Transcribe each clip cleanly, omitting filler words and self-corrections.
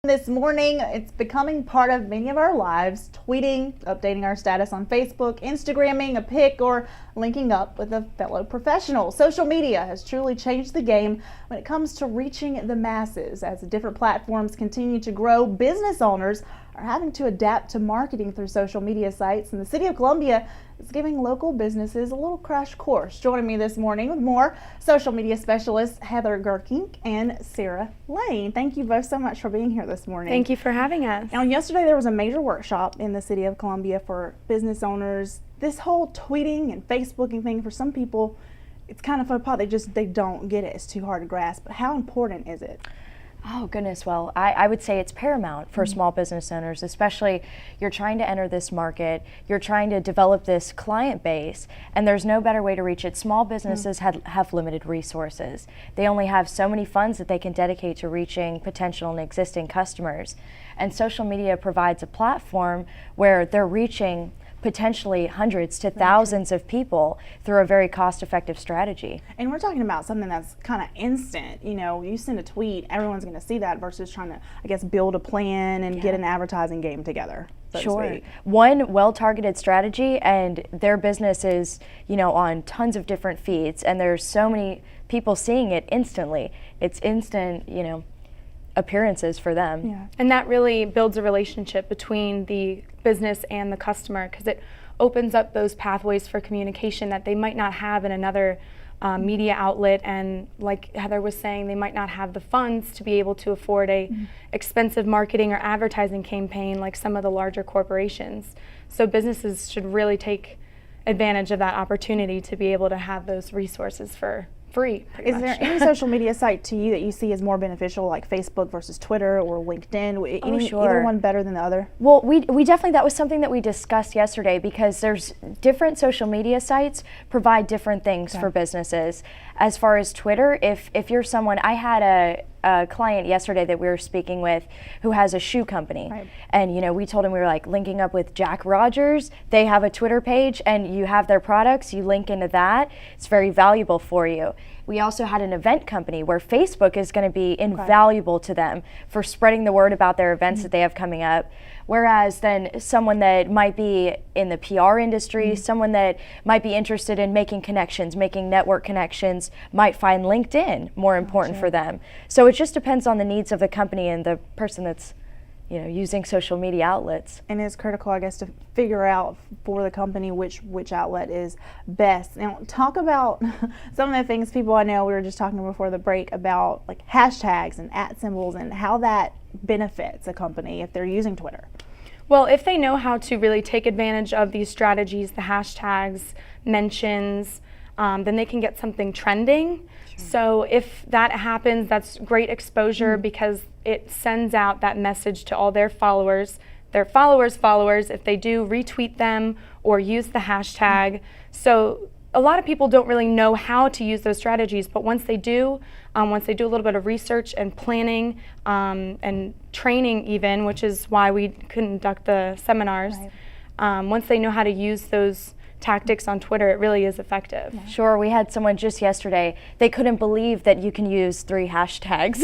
This morning, it's becoming part of many of our lives, tweeting, updating our status on Facebook, Instagramming a pic, or linking up with a fellow professional. Social media has truly changed the game when it comes to reaching the masses. As the different platforms continue to grow, business owners are having to adapt to marketing through social media sites, and the City of Columbia is giving local businesses a little crash course. Joining me this morning with more, social media specialists Heather GEURKINK and SARA Lane. Thank you both so much for being here this morning. Thank you for having us. Now, yesterday there was a major workshop in the City of Columbia for business owners. This whole tweeting and Facebooking thing, for some people, it's kind of fun. They don't get it. It's too hard to grasp. But how important is it? Oh goodness, well, I would say it's paramount for small business owners, especially you're trying to enter this market, you're trying to develop this client base, and there's no better way to reach it. Small businesses have limited resources. They only have so many funds that they can dedicate to reaching potential and existing customers. And social media provides a platform where they're reaching potentially hundreds to thousands of people through a very cost-effective strategy. And we're talking about something that's kind of instant. You know, you send a tweet, everyone's going to see that, versus trying to, I guess, build a plan and get an advertising game together. Sure. One well-targeted strategy, and their business is, on tons of different feeds, and there's so many people seeing it instantly. It's instant, appearances for them. Yeah. And that really builds a relationship between the business and the customer, because it opens up those pathways for communication that they might not have in another media outlet. And like Heather was saying, they might not have the funds to be able to afford a expensive marketing or advertising campaign like some of the larger corporations. So businesses should really take advantage of that opportunity to be able to have those resources for free. Is there any social media site to you that you see as more beneficial, like Facebook versus Twitter or LinkedIn? Either one better than the other? Well, we definitely, that was something that we discussed yesterday, because there's different social media sites provide different things for businesses. As far as Twitter, if you're someone, I had a client yesterday that we were speaking with who has a shoe company. Right. And we told him we were like linking up with Jack Rogers. They have a Twitter page and you have their products, you link into that. It's very valuable for you. We also had an event company where Facebook is going to be invaluable to them for spreading the word about their events that they have coming up. Whereas then someone that might be in the PR industry, someone that might be interested in making connections, making network connections, might find LinkedIn more important for them. So it just depends on the needs of the company and the person that's using social media outlets. And it's critical, I guess, to figure out for the company which outlet is best. Now, talk about some of the things people I know, we were just talking before the break about like hashtags and @ symbols and how that benefits a company if they're using Twitter. Well, if they know how to really take advantage of these strategies, the hashtags, mentions, then they can get something trending. So if that happens, that's great exposure because it sends out that message to all their followers, if they do retweet them or use the hashtag. So a lot of people don't really know how to use those strategies, but once they do a little bit of research and planning and training even, which is why we conduct the seminars, once they know how to use those tactics on Twitter, it really is effective. Yeah. Sure, we had someone just yesterday, they couldn't believe that you can use 3 hashtags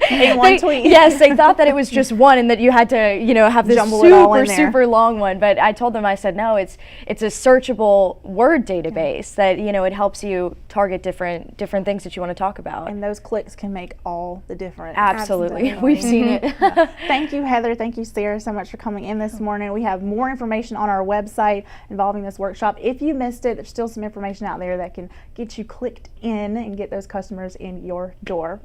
in one tweet. Yes, they thought that it was just one and that you had to, have this super long one. But I told them, I said, no, it's a searchable word database that, it helps you target different things that you want to talk about. And those clicks can make all the difference. Absolutely. We've seen it. Thank you, Heather. Thank you, Sarah, so much for coming in this morning. We have more information on our website involving this workshop. If you missed it, there's still some information out there that can get you clicked in and get those customers in your door.